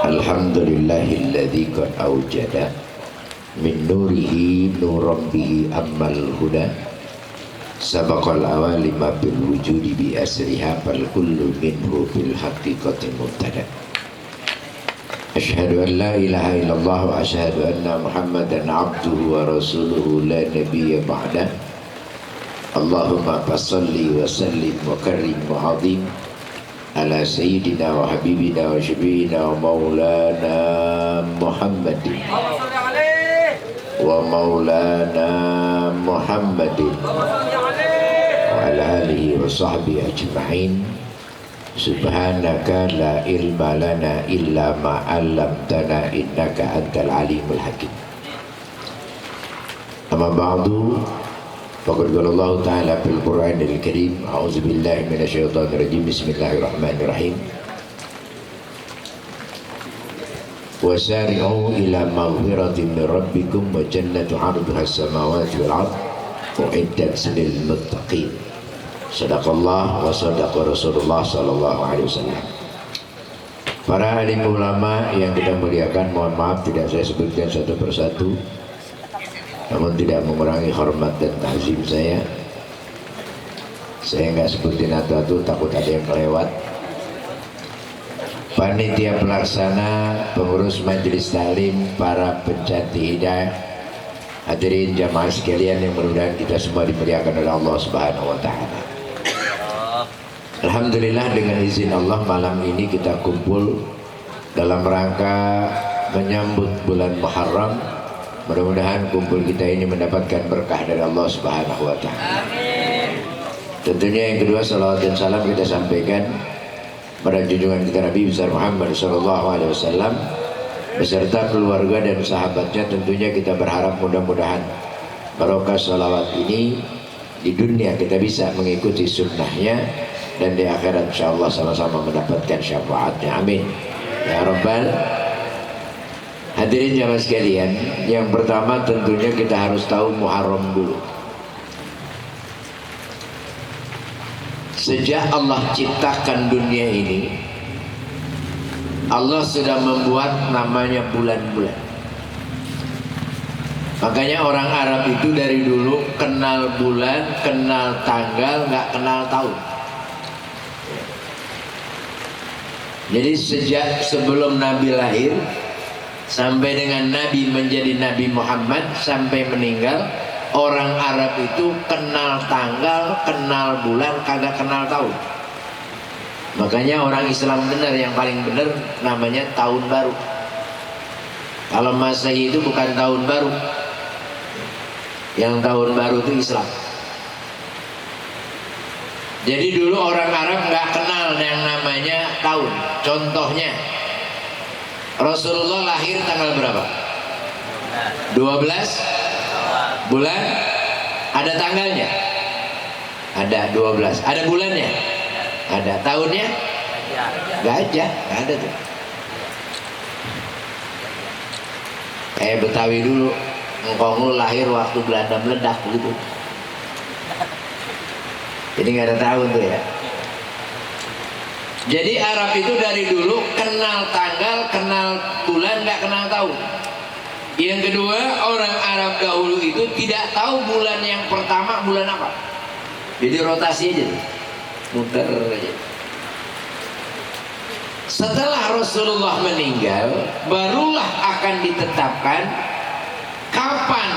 Alhamdulillahilladzi qad awjada min nurihi nuran bihi ammal huda sabaqal awalima bil wujudi bi asriha fal kullu minhu bil haqiqati mubtada. Asyhadu an la ilaha illallah wa asyhadu anna Muhammadan abduhu wa rasuluhu la nabiyya ba'da. Allahumma fassalli wa sallim wa karrim wa azim ala sayyidina wa habibina wa syafiina wa maulana Muhammadin wa maulana Muhammadin wa ala alihi wa sahbihi ajma'in. Subhanaka la ilma lana illa ma 'allamtana innaka antal alimul hakim. Amma ba'du. Faqad qala Allah Ta'ala fil Qur'anil Karim, a'udzu billahi minasyaitonir rajim. Bismillahirrahmanirrahim. Wasari'u ila maghfiratin min rabbikum wa jannatu 'arduha as-samawati wal 'ardh u'iddat lil muttaqin. Sadaqallah wa sadaqa Rasulullah sallallahu alaihi wasallam. Para alim ulama yang kita muliakan, mohon maaf tidak saya sebutkan satu persatu, namun tidak mengurangi hormat dan ta'zim saya. Saya nggak sebutin satu-satu, takut ada yang kelewat. Panitia pelaksana, pengurus majelis taklim, para pencantik hidayah, hadirin jamaah sekalian yang mudah-mudahan kita semua dimuliakan oleh Allah Subhanahu wa Ta'ala. Alhamdulillah, dengan izin Allah malam ini kita kumpul dalam rangka menyambut bulan Muharram. Mudah-mudahan kumpul kita ini mendapatkan berkah dari Allah Subhanahu wa Ta'ala. Tentunya yang kedua, salawat dan salam kita sampaikan pada junjungan kita Nabi besar Muhammad sallallahu alaihi wasallam beserta keluarga dan sahabatnya. Tentunya kita berharap mudah-mudahan barokah salawat ini di dunia kita bisa mengikuti sunnahnya, dan di akhirat insyaallah sama-sama mendapatkan syafaatnya. Amin ya rabbal. Hadirin jamaah sekalian, yang pertama tentunya kita harus tahu Muharram dulu. Sejak Allah ciptakan dunia ini, Allah sudah membuat namanya bulan-bulan. Makanya orang Arab itu dari dulu kenal bulan, kenal tanggal, nggak kenal tahun. Jadi sejak sebelum Nabi lahir sampai dengan Nabi menjadi Nabi Muhammad sampai meninggal, orang Arab itu kenal tanggal, kenal bulan, kagak kenal tahun. Makanya orang Islam benar, yang paling benar namanya tahun baru. Kalau Masehi itu bukan tahun baru, yang tahun baru itu Islam. Jadi dulu orang Arab nggak kenal yang namanya tahun. Contohnya, Rasulullah lahir tanggal berapa? 12 bulan. Ada tanggalnya? Ada 12. Ada bulannya? Ada. Tahunnya? Gak ada tuh. Kayak Betawi dulu, engkong lu lahir waktu Belanda meledak begitu. Jadi gak ada tahun tuh ya. Jadi Arab itu dari dulu kenal tanggal, kenal bulan, gak kenal tahun. Yang kedua, orang Arab dahulu itu tidak tahu bulan yang pertama bulan apa. Jadi rotasi aja, muter aja. Setelah Rasulullah meninggal, barulah akan ditetapkan kapan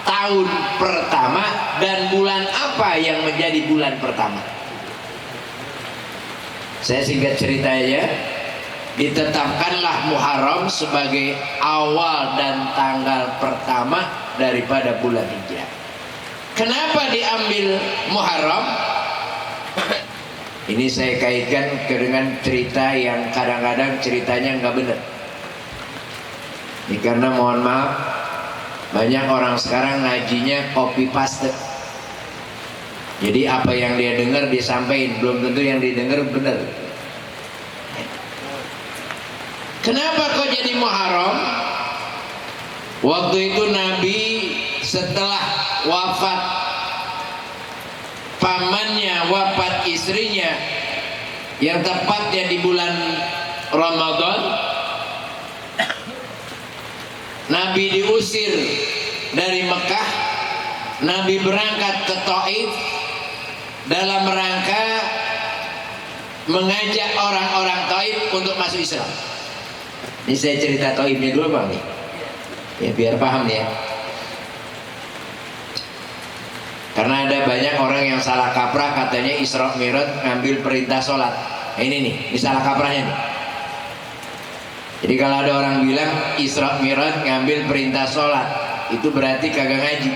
tahun pertama dan bulan apa yang menjadi bulan pertama. Saya singkat cerita ya. Ditetapkanlah Muharram sebagai awal dan tanggal pertama daripada bulan Hijrah. Kenapa diambil Muharram? Ini saya kaitkan dengan cerita yang kadang-kadang ceritanya nggak benar. Ini karena mohon maaf, banyak orang sekarang ngajinya copy paste. Jadi apa yang dia dengar disampaikan, belum tentu yang didengar benar. Kenapa kok jadi Muharram? Waktu itu Nabi setelah wafat pamannya, wafat istrinya, yang tepatnya di bulan Ramadan, Nabi diusir dari Mekah, Nabi berangkat ke Taif dalam rangka mengajak orang-orang Taif untuk masuk Islam. Ini saya cerita Taifnya dulu Bang nih, ya biar paham ya. Karena ada banyak orang yang salah kaprah katanya Isra Mi'raj ngambil perintah sholat. Nah, ini salah kaprahnya nih. Jadi kalau ada orang bilang Isra Mi'raj ngambil perintah sholat, itu berarti kagak ngaji.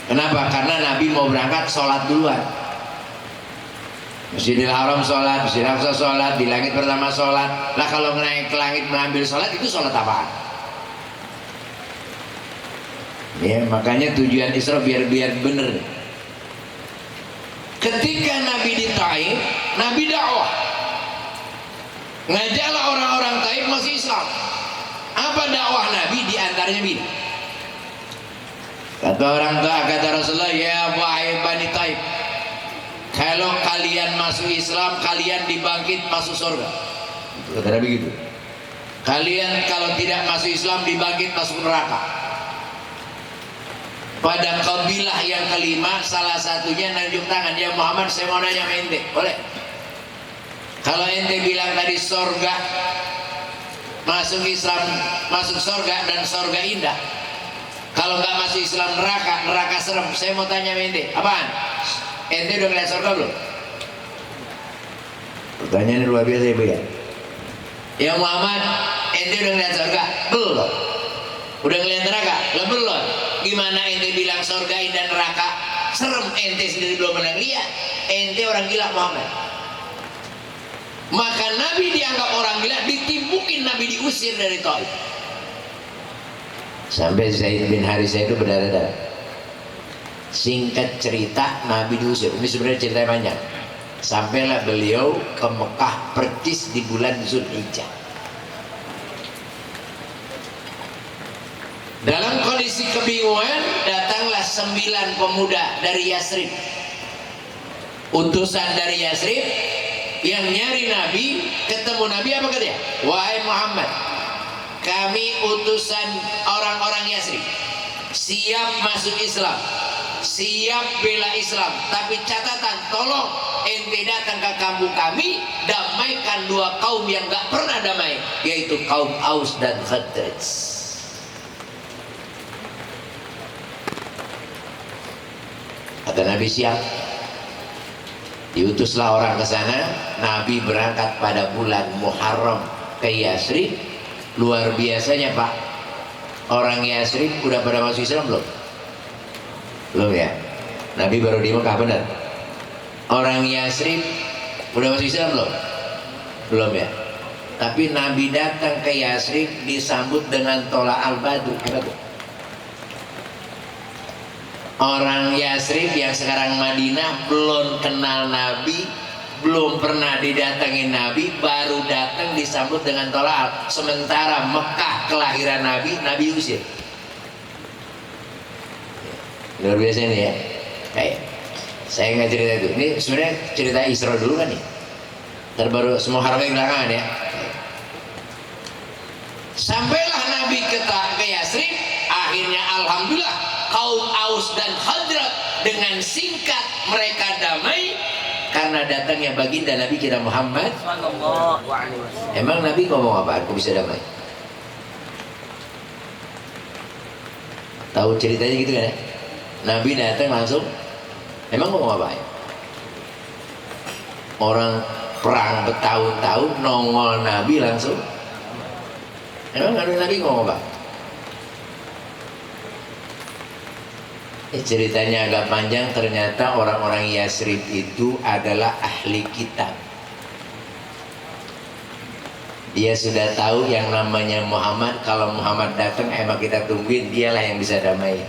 Kenapa? Karena Nabi mau berangkat sholat duluan. Masjidil Haram sholat, Masjidil Aqsa sholat, di langit pertama sholat. Lah kalau naik ke langit mengambil sholat, itu sholat apaan? Ya, makanya tujuan Isra biar bener. Ketika Nabi di Taif, Nabi dakwah, ngajaklah orang-orang Taif masuk Islam. Apa dakwah Nabi? Di antaranya begini. Kata orang tua, kata Rasulullah, ya wahai Bani Taif, kalau kalian masuk Islam, kalian dibangkit masuk surga. Kata Nabi gitu. Kalian kalau tidak masuk Islam, dibangkit masuk neraka. Pada kabilah yang kelima, salah satunya nunjuk tangan, ya Muhammad, saya mau nanya sama ente, boleh? Kalau ente bilang tadi surga, masuk Islam, masuk surga dan surga indah. Kalau nggak masuk Islam neraka serem. Saya mau tanya sama ente, apaan? Ente udah ngeliat surga belum? Pertanyaan luar biasa ya. Ya Muhammad, ente udah ngeliat surga? Belum. Udah ngeliat neraka? Belum. Gimana ente bilang surga indah neraka serem? Ente sendiri belum pernah lihat. Ente orang gila Muhammad. Maka Nabi dianggap orang gila, ditimpukin, Nabi diusir dari Taif. Sampai Zaid bin Harithah itu berdarah-darah. Singkat cerita, Nabi diusir. Ini sebenarnya ceritanya panjang. Sampailah beliau ke Mekah persis di bulan Zulhijjah. Dalam kondisi kebingungan, datanglah 9 pemuda dari Yasrib, utusan dari Yasrib yang nyari Nabi. Ketemu Nabi, apa katanya? Wahai Muhammad, kami utusan orang-orang Yasrib, siap masuk Islam, siap bela Islam, tapi catatan, tolong ente datang ke kampung kami, damaikan 2 kaum yang gak pernah damai, yaitu kaum Aus dan Khazraj. Kata Nabi siap. Diutuslah orang ke sana. Nabi berangkat pada bulan Muharram ke Yasrib. Luar biasanya Pak, orang Yasrib udah pada masuk Islam belum? Belum ya. Nabi baru di Mekah, benar? Orang Yasrib udah masuk Islam belum? Belum ya. Tapi Nabi datang ke Yasrib disambut dengan Tola al-Badr. Orang Yasrib yang sekarang Madinah belum kenal Nabi, belum pernah didatengin Nabi, baru datang disambut dengan tolak. Sementara Mekah kelahiran Nabi, Nabi usir. Luar biasa ini ya. Kayak saya nggak cerita itu. Ini sebenarnya cerita Isra dulu kan nih. Terbaru semua harga belakangan ya. Sampailah Nabi ke Yasrib, akhirnya alhamdulillah kaum Aus dan Khazraj dengan singkat mereka damai karena datangnya baginda Nabi kita Muhammad. Emang Nabi ngomong apa? Aku bisa damai? Tahu ceritanya gitu kan ya? Nabi datang langsung, emang ngomong apa ya? Orang perang bertahun-tahun nongol Nabi langsung. Emang Nabi ngomong apa? Ceritanya agak panjang. Ternyata orang-orang Yasrib itu adalah ahli kitab. Dia sudah tahu yang namanya Muhammad. Kalau Muhammad datang emang kita tungguin, dialah yang bisa damai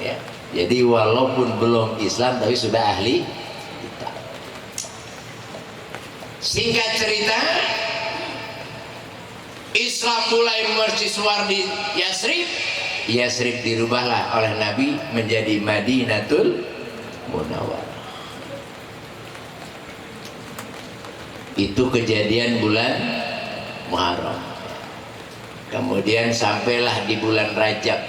ya. Jadi walaupun belum Islam tapi sudah ahli kitab. Singkat cerita, Islam mulai mercusuar di Yasrib. Yasrib dirubahlah oleh Nabi menjadi Madinatul Munawwarah. Itu kejadian bulan Muharram. Kemudian sampailah di bulan Rajab,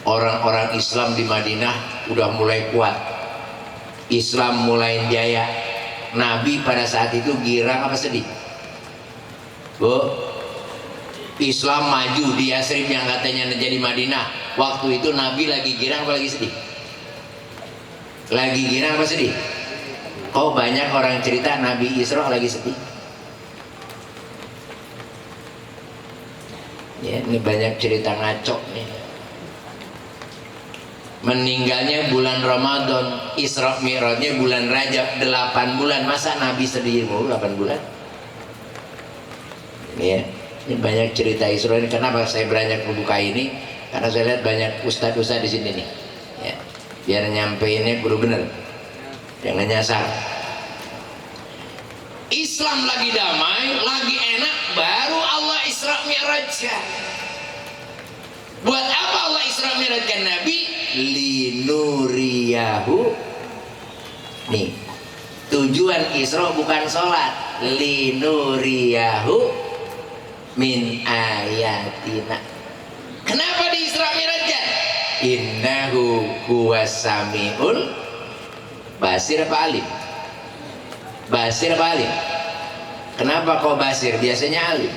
orang-orang Islam di Madinah udah mulai kuat, Islam mulai jaya. Nabi pada saat itu girang apa sedih? Bu, Islam maju di Yasrib yang katanya menjadi Madinah. Waktu itu Nabi lagi girang apa lagi sedih? Lagi girang apa sedih? Oh, banyak orang cerita Nabi Isra lagi sedih. Ya, ini banyak cerita ngaco nih. Meninggalnya bulan Ramadan, Isra Mi'rajnya bulan Rajab, 8 bulan. Masa Nabi sedih mulu 8 bulan? Ya, ini banyak cerita Isra ini. Kenapa saya beranjak membuka ini? Karena saya lihat banyak ustadz-ustadz di sini nih. Ya, biar nyampeinnya kudu bener, jangan nyasar. Islam lagi damai, lagi enak, baru Allah Isra Mi'rajkan. Buat apa Allah Isra Mi'rajkan Nabi? Linuriyahu. Nih, tujuan Isra bukan sholat. Linuriyahu min ayatina. Kenapa di Isra Mi'rajkan? Innahu huwas samiul basir apa alim? Basir apa alim? Kenapa kok basir? Biasanya alim.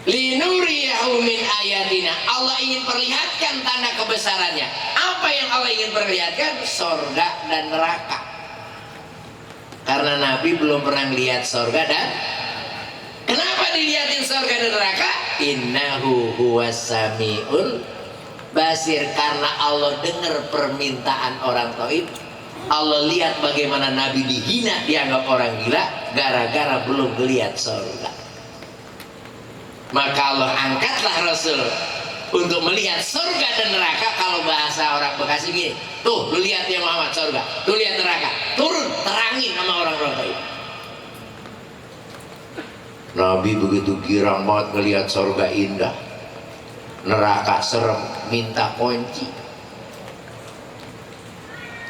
Linuriyahu min ayatina. Allah ingin perlihatkan tanda kebesarannya. Apa yang Allah ingin perlihatkan? Sorga dan neraka. Karena Nabi belum pernah lihat sorga dan kenapa dilihatin sorga dan neraka? Innahu huwas samiul basir. Karena Allah dengar permintaan orang Taif. Allah lihat bagaimana Nabi dihina, dianggap orang gila gara-gara belum melihat sorga. Maka Allah angkatlah Rasul untuk melihat surga dan neraka. Kalau bahasa orang Bekasi gini, tuh lu lihat ya Muhammad surga, lu lihat neraka, turun terangin sama orang-orang Taif. Nabi begitu girang banget ngelihat surga indah, neraka serem, minta kunci.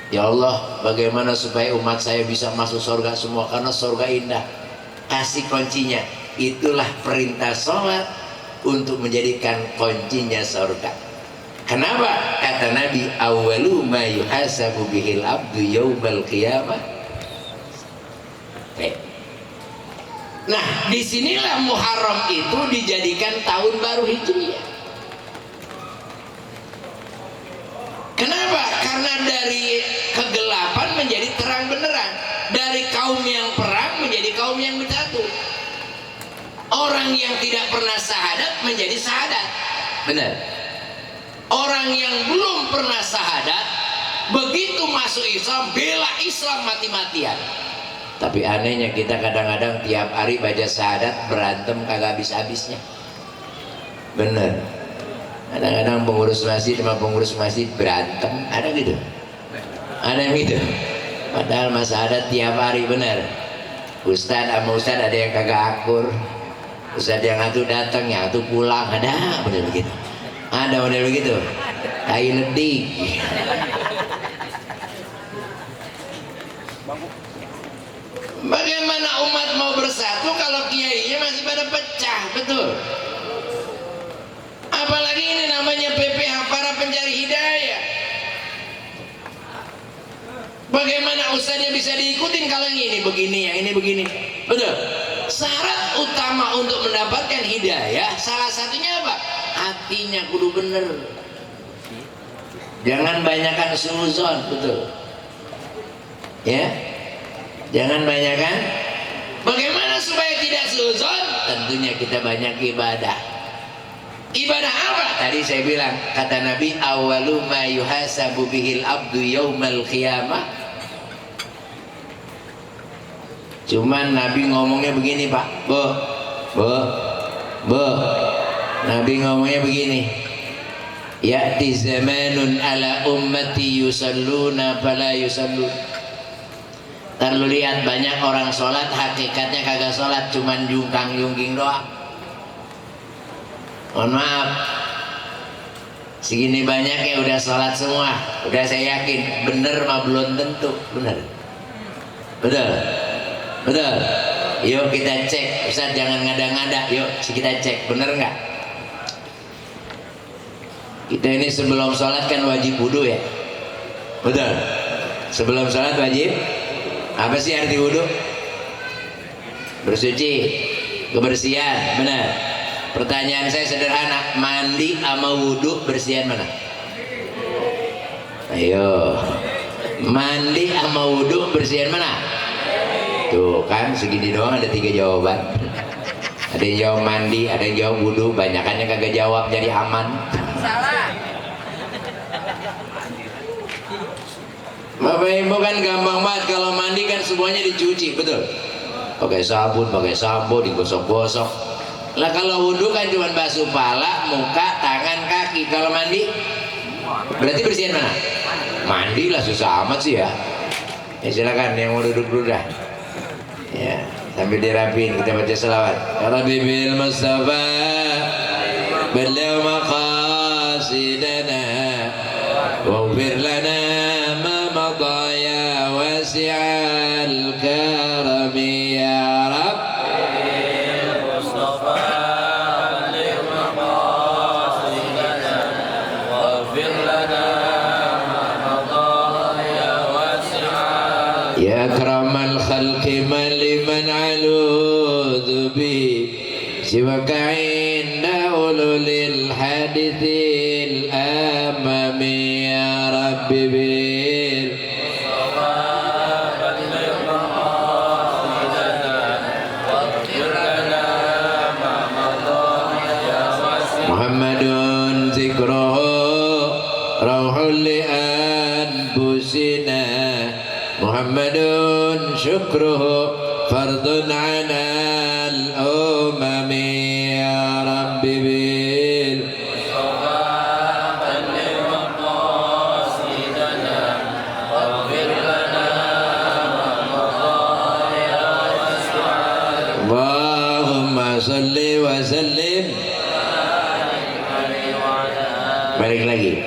Ya Allah, bagaimana supaya umat saya bisa masuk surga semua? Karena surga indah, kasih kuncinya. Itulah perintah sholat untuk menjadikan kuncinya surga. Kenapa? Kata Nabi, awwalu ma yuhasabu bihil abdu yaumal qiyamah. Nah, disinilah Muharram itu dijadikan tahun baru Hijriah. Kenapa? Karena dari kegelapan menjadi terang beneran, dari kaum yang perang menjadi kaum yang bersatu. Orang yang tidak pernah syahadat menjadi syahadat. Benar. Orang yang belum pernah syahadat begitu masuk Islam bela Islam mati-matian. Tapi anehnya kita kadang-kadang tiap hari baca syahadat berantem kagak habis-habisnya. Bener. Kadang-kadang pengurus masjid sama pengurus masjid berantem, ada gitu. Ada yang gitu. Padahal mas syahadat tiap hari bener. Ustadz sama ustadz ada yang kagak akur. Ustadz yang satu datang, yang satu pulang, ada model begitu. Ada model begitu. Tai ledik. Bagaimana umat mau bersatu kalau kiainya masih pada pecah? Betul. Apalagi ini namanya PPH, para pencari hidayah. Bagaimana ustadznya bisa diikutin kalau yang ini begini, yang ini begini? Betul. Syarat utama untuk mendapatkan hidayah salah satunya apa? Hatinya kudu bener. Jangan banyakkan suuzon, betul. Ya, jangan banyakkan. Bagaimana supaya tidak suuzon? Tentunya kita banyak ibadah. Ibadah apa? Tadi saya bilang, kata Nabi, awalu ma yuhasabu bihil abdu yaumal qiyamah. Cuman Nabi ngomongnya begini Pak, Bu, Nabi ngomongnya begini, ya'ti zamanun ala ummati yusalluna fala yusallun. Ntar lu lihat banyak orang sholat, hakikatnya kagak sholat, cuman jungkang-jungking doang. Mohon maaf, Segini banyaknya udah sholat semua, udah saya yakin bener mah belum tentu bener. Betul, betul. Yuk kita cek, Ustaz jangan ngada-ngada. Yuk kita cek bener nggak? Kita ini sebelum sholat kan wajib wudhu ya, betul. Sebelum sholat wajib apa sih arti wudhu? Bersuci, kebersihan, benar. Pertanyaan saya sederhana, mandi sama wudhu bersihan mana? Ayo, mandi sama wudhu bersihan mana? Tuh kan segini doang ada 3 jawaban. Ada yang jawab mandi, ada yang jawab wudhu, banyakannya kagak jawab jadi aman. Salah. Bapak Ibu kan gampang banget, kalau mandi kan semuanya dicuci, betul. Pakai sabun, pakai sampo, digosok-gosok. Lah kalau wudhu kan cuma basuh pala, muka, tangan, kaki. Kalau mandi berarti bersihan mana? Mandi lah, susah amat sih ya. Ya silakan yang mau duduk dulu dah. Ya, sambil dirapiin kita baca selawat. Rabbi bil Mustafa beliau maqasidana waghfir lana ma madha ya wasi'al karami ya Rabb. يا أكرم الخلق من لمن علوذ به سواك عند أولو الحادث الأمام يا رب بير محمد ذكره روح لأنفسنا محمد شكره فرض على الأمم يا رب بير اللهم صل وسلم. Balik lagi,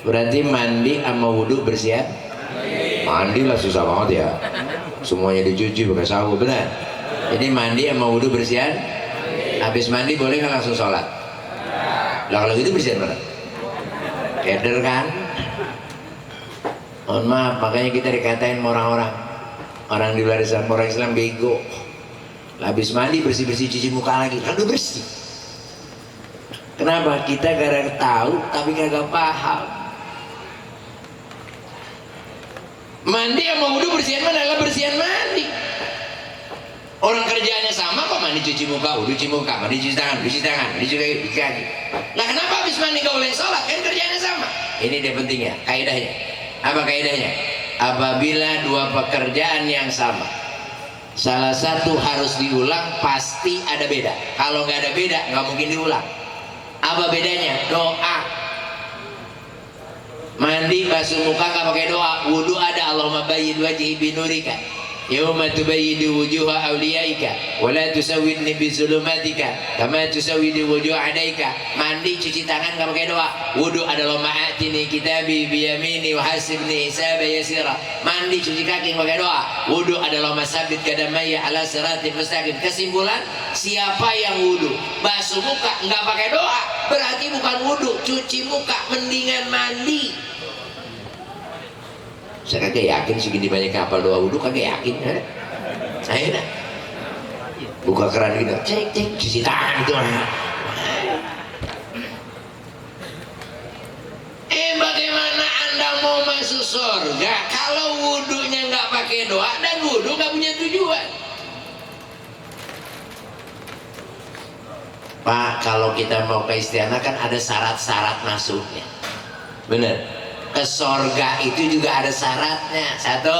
berarti mandi sama wudhu bersihan? Mandi lah susah banget ya, semuanya dicuci pakai sabun, benar. Jadi mandi sama wudhu bersihan. Habis mandi boleh nggak langsung sholat? Lah kalau gitu bersihan mana? Keder kan? Mohon maaf, makanya kita dikatain orang di luar Islam, orang Islam bego. Habis mandi bersih-bersih cuci muka lagi, lalu bersih. Kenapa? Kita gara-gara tahu tapi kagak paham. Mandi sama wudhu bersihan mana? Lah bersihan mandi. Orang kerjaannya sama kok, mandi cuci muka, wudhu cuci muka, mandi cuci tangan, mandi cuci kaki. Lah kenapa habis mandi gak boleh sholat? Kan kerjaannya sama. Ini dia pentingnya, kaidahnya. Apa kaidahnya? Apabila dua pekerjaan yang sama, salah satu harus diulang, pasti ada beda. Kalau nggak ada beda, nggak mungkin diulang. Apa bedanya? Doa. Mandi basuh muka nggak pakai doa. Wudhu ada, Allahumma bayyin wajhi binurika yauma tubayyidu wujuha awliyaika wa la tusawwidni bi zulumatika kama tusawwidu wujuh adaika. Mandi cuci tangan nggak pakai doa. Wudhu ada, Allahumma atini kitabi bi yamini wa hasibni hisaba yasira. Mandi cuci kaki nggak pakai doa. Wudhu ada, Allahumma sabbit qadamayya ala siratin mustaqim. Kesimpulan, siapa yang wudhu basuh muka nggak pakai doa berarti bukan wudhu, cuci muka. Mendingan mandi. Saya kagak yakin segini banyak kapal doa wudhu, kagak yakin. Saya dah buka keran gitu, cek cuci tangan itu. Bagaimana Anda mau masuk surga kalau wudhunya nggak pakai doa dan wudhu nggak punya tujuan? Pak, kalau kita mau ke istiqomah kan ada syarat-syarat masuknya, bener. Ke sorga itu juga ada syaratnya. Satu,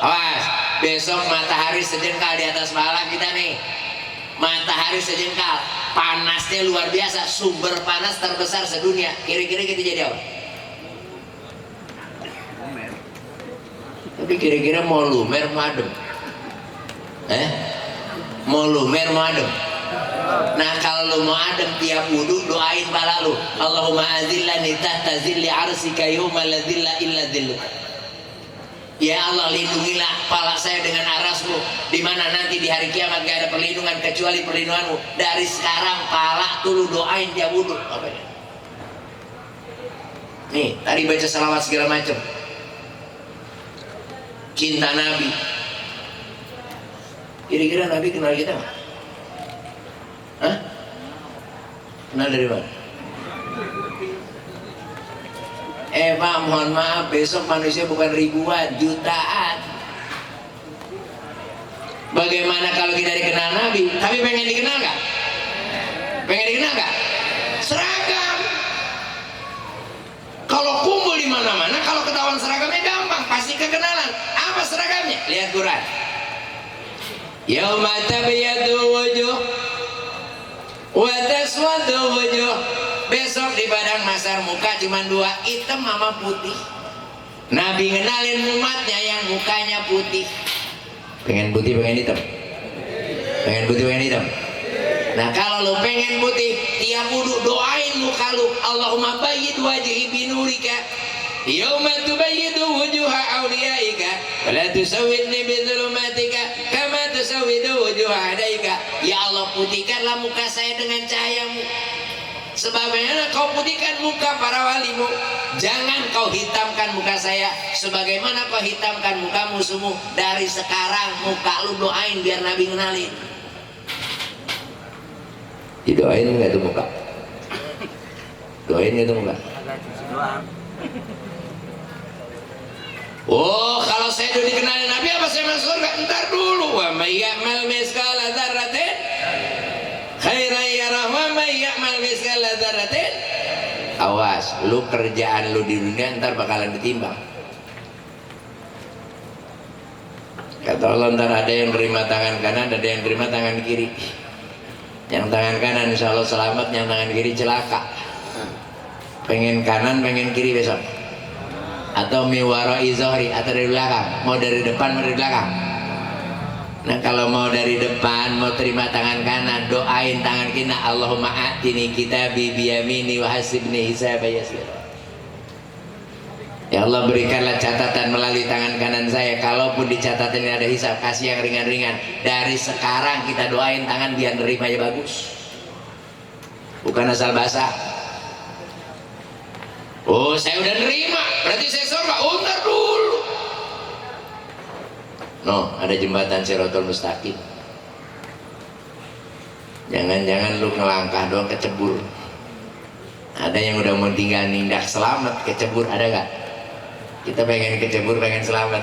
awas, besok matahari sejengkal di atas kepala kita nih. Matahari sejengkal, panasnya luar biasa, sumber panas terbesar sedunia. Kira-kira kita jadi apa? Tapi kira-kira mau lumer mau adem? Mau lumer mau adem? Nah kalau lu mau adem tiap wudu doain pala lu, Allahumma azillani tahta zilli arsika yawma la zilla illa zilluk. Ya Allah, lindungilah pala saya dengan arasmu, di mana nanti di hari kiamat gak ada perlindungan kecuali perlindunganmu. Dari sekarang pala tuh lu doain tiap wudu. Nih tadi baca salawat segala macam, cinta Nabi. Kira-kira Nabi kenal kita nggak? Hah? Kenal dari mana? Pak, mohon maaf, besok manusia bukan ribuan, jutaan. Bagaimana kalau kita dikenal Nabi? Tapi pengen dikenal nggak? Pengen dikenal nggak? Seragam. Kalau kumpul di mana-mana, kalau ketahuan seragamnya gampang, pasti kekenalan. Apa seragamnya? Lihat Quran. Yauma tabyadu wujuh wa taswadu wujuh. Besok di padang mahsyar muka cuma dua, hitam sama putih. Nabi ngenalin umatnya yang mukanya putih. Pengen putih, pengen hitam? Pengen putih, pengen hitam? Nah kalau lu pengen putih, tiap wudu doain muka lu, Allahumma bayyid wajhi binurika yauma tubayyidu wujuha awliyaika wa la tusawwidni bidzulumatika kama tusawwidu wujuha adaika. Ya Allah, putihkanlah muka saya dengan cahayamu, sebagaimana kau putihkan muka para walimu. Jangan kau hitamkan muka saya sebagaimana kau hitamkan muka musuhmu. Dari sekarang muka lu doain biar Nabi kenalin. Didoain nggak tuh muka? Doain nggak tuh muka? Oh, kalau saya udah dikenalin Nabi, apa saya masuk surga? Entar dulu. Wa may ya'mal mithqala dzarratin khairan yarah wa may ya'mal mithqala dzarratin. Awas, lu kerjaan lu di dunia ntar bakalan ditimbang. Kata Allah, ntar ada yang terima tangan kanan, ada yang terima tangan kiri. Yang tangan kanan insya Allah selamat, yang tangan kiri celaka. Pengen kanan, pengen kiri besok. Atau miwarai zohri, atau dari belakang. Mau dari depan, mau dari belakang. Nah kalau mau dari depan, mau terima tangan kanan, doain tangan kiri. Allahumma a'tini kitabi biyamini wa hasibni hisaba yasir. Ya Allah, berikanlah catatan melalui tangan kanan saya. Kalaupun di catatan ini ada hisab, kasih yang ringan-ringan. Dari sekarang kita doain tangan biar nerimanya bagus, bukan asal basah. Oh, saya udah nerima, berarti saya surga. Oh, ntar dulu. No, ada jembatan Shirathul Mustaqim. Jangan-jangan lu ngelangkah doang kecebur. Ada yang udah mau tinggal nindak selamat kecebur, ada gak? Kita pengen kecebur, pengen selamat.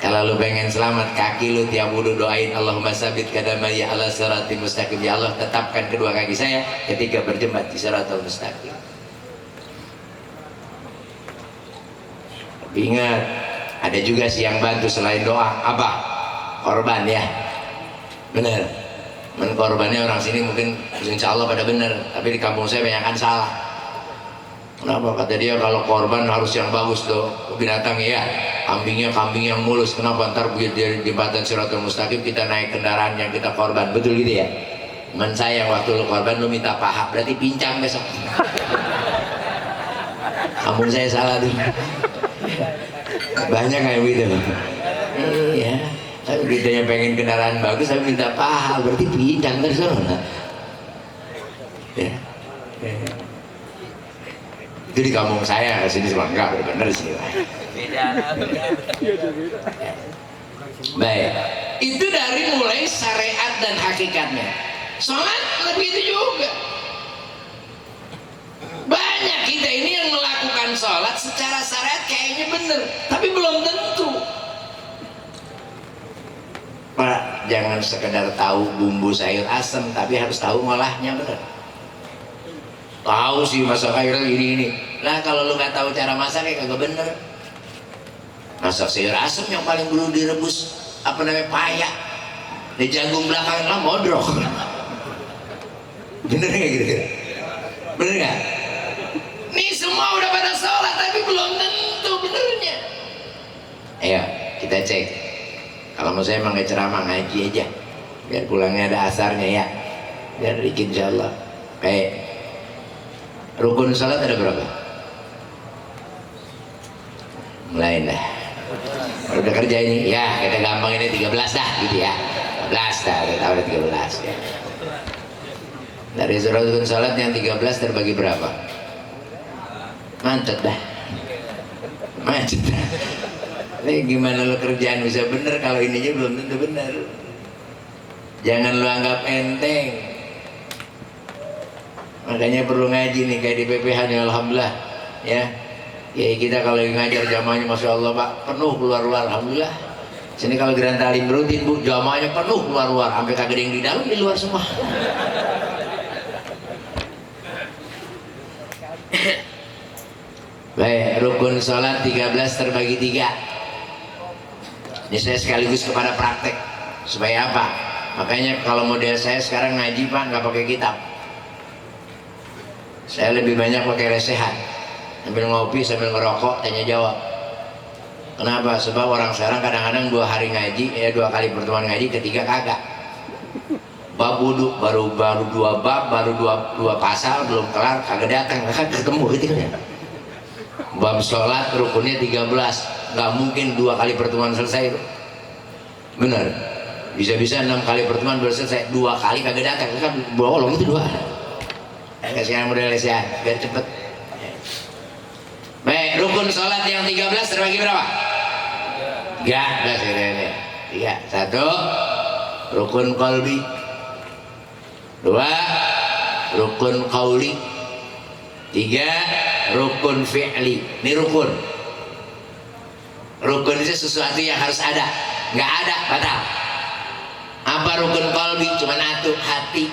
Kalau lu pengen selamat, kaki lu tiap wudu doain Allahumma sabit qadamaya ala siratil mustaqim. Ya Allah, tetapkan kedua kaki saya ketika berjembat di Shirathul Mustaqim. Tapi ingat, ada juga sih yang bantu selain doa. Apa? Korban ya. Bener. Korbannya orang sini mungkin insya Allah pada bener, tapi di kampung saya banyak kan salah. Kenapa? Kata dia kalau korban harus yang bagus tuh binatang ya. Kambingnya kambing yang mulus. Kenapa? Ntar di jembatan Shirathul Mustaqim kita naik kendaraan yang kita korban. Betul gitu ya? Men saya waktu lu korban lu minta paha, berarti pincang besok. Kampung saya salah tuh. Banyak kayak gitu. Iya. Tapi kita yang pengen kendaraan bagus tapi minta paha, berarti pincang terus. Ya. Itu di kampung saya, sini cuma enggak benar sih. Baik, itu dari mulai syariat dan hakikatnya. Sholat lebih itu juga. Banyak kita ini yang melakukan sholat secara syariat kayaknya bener, tapi belum tentu. Pak, jangan sekedar tahu bumbu sayur asem, tapi harus tahu ngolahnya bener. Tahu sih masak air ini. Lah kalau lu nggak tahu cara masak ya kagak bener. Masak sayur asem yang paling dulu direbus apa namanya paya, di jagung belakang lah modrok. Bener nggak gitu? Bener nggak? Nih semua udah pada sholat tapi belum tentu benernya. Ayo kita cek. Kalau mau saya emang nggak ceramah, ngaji aja biar pulangnya ada asarnya ya. biar dikit insyaallah. Rukun salat ada berapa? Mulai dah. Kalau udah kerja ini, ya kita gampang ini 13 dah gitu ya. 13 dah, kita tahu ada 13 ya. Dari rukun salat yang 13 terbagi berapa? Mantap dah. Macet dah. Ini gimana lo kerjaan bisa bener kalau ininya belum tentu bener. Jangan lo anggap enteng. Makanya perlu ngaji nih kayak di PPH nih, alhamdulillah ya. Ya kita kalau ngajar jamaahnya masya Allah pak penuh keluar-luar, alhamdulillah. Sini kalau Grand Talim rutin bu, jamaahnya penuh keluar-luar, sampai kagak ada yang di dalam, di luar semua. Baik, rukun sholat 13 terbagi 3. Ini saya sekaligus kepada praktek. Supaya apa? Makanya kalau model saya sekarang ngaji pak nggak pakai kitab. Saya lebih banyak pakai lesehan. Sambil ngopi, sambil ngerokok, tanya jawab. Kenapa? Sebab orang sekarang kadang-kadang 2 hari ngaji, 2 kali pertemuan ngaji, ketiga kagak. Bab wudu baru 2 bab, baru 2 pasal belum kelar, kagak datang, kagak ketemu gitu kan. Bab sholat rukunnya 13, nggak mungkin 2 kali pertemuan selesai itu. Benar. Bisa-bisa 6 kali pertemuan baru selesai, 2 kali kagak datang, kan bolong itu 2. Sekarang model lesehan, biar cepet. Baik, rukun sholat yang 13 terbagi berapa? 3. 1 rukun qalbi, 2 rukun qauli, 3 rukun fi'li. Ini rukun. Rukun itu sesuatu yang harus ada. Nggak ada, batal. Apa rukun qalbi? Cuma satu, hati.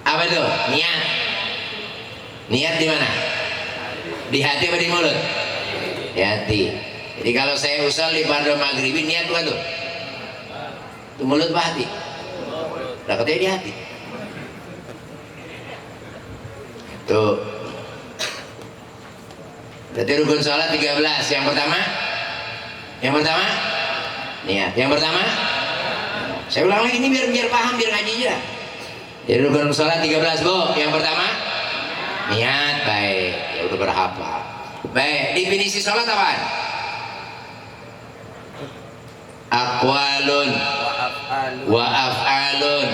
Apa itu? Niat. Niat di mana? Di hati apa di mulut? Di hati. Jadi kalau saya usul di pada maghribi, niat bukan tuh? Itu mulut apa hati? Lah katanya di hati. Tuh. Berarti rukun sholat 13. Yang pertama? Niat. Yang pertama? Saya ulang lagi ini biar paham, biar ngaji aja. Jadi rukun sholat 13 bu. Yang pertama? Niat. Baik. Ya udah berhafal. Baik. Definisi sholat apaan? Aqwalun wa af'alun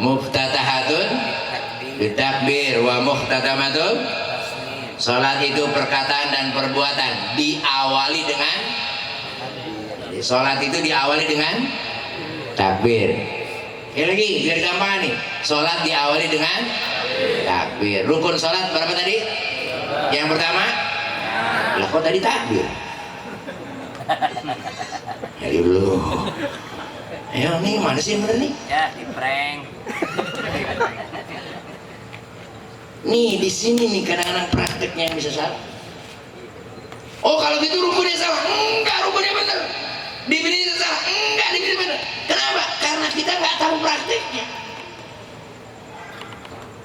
muftatahatun bitakbir wa muhtatamatun. Salat itu perkataan dan perbuatan diawali dengan, salat itu diawali dengan takbir. Ya lagi biar gampang nih, salat diawali dengan takbir. Rukun salat berapa tadi? Yang pertama? Lah kok tadi takbir? Ya dulu. Ayo nih mana sih bener nih? Ya di prank. Nih di sini nih kadang-kadang prakteknya yang bisa salah. Oh kalau gitu rukunnya salah? Enggak, rukunnya bener. Definisinya salah? Enggak, definisinya bener. Kenapa? Karena kita nggak tahu prakteknya.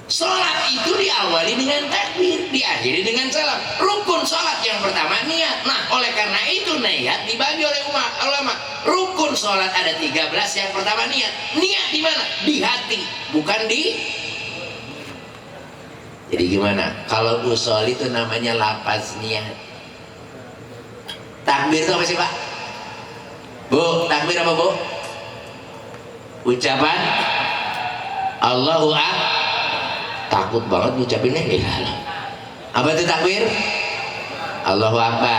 Sholat itu diawali dengan takbir, diakhiri dengan salam. Rukun sholat yang pertama niat. Nah oleh karena itu niat dibagi oleh ulama. Rukun sholat ada 13, yang pertama niat. Niat di mana? Di hati, bukan di. Jadi gimana? Kalau usul itu namanya lafaz niat. Takbir itu apa sih pak? Bu, takbir apa bu? Ucapan Allahu Akbar. Takut banget ngucapinnya. Apa itu takbir? Allahu Akbar.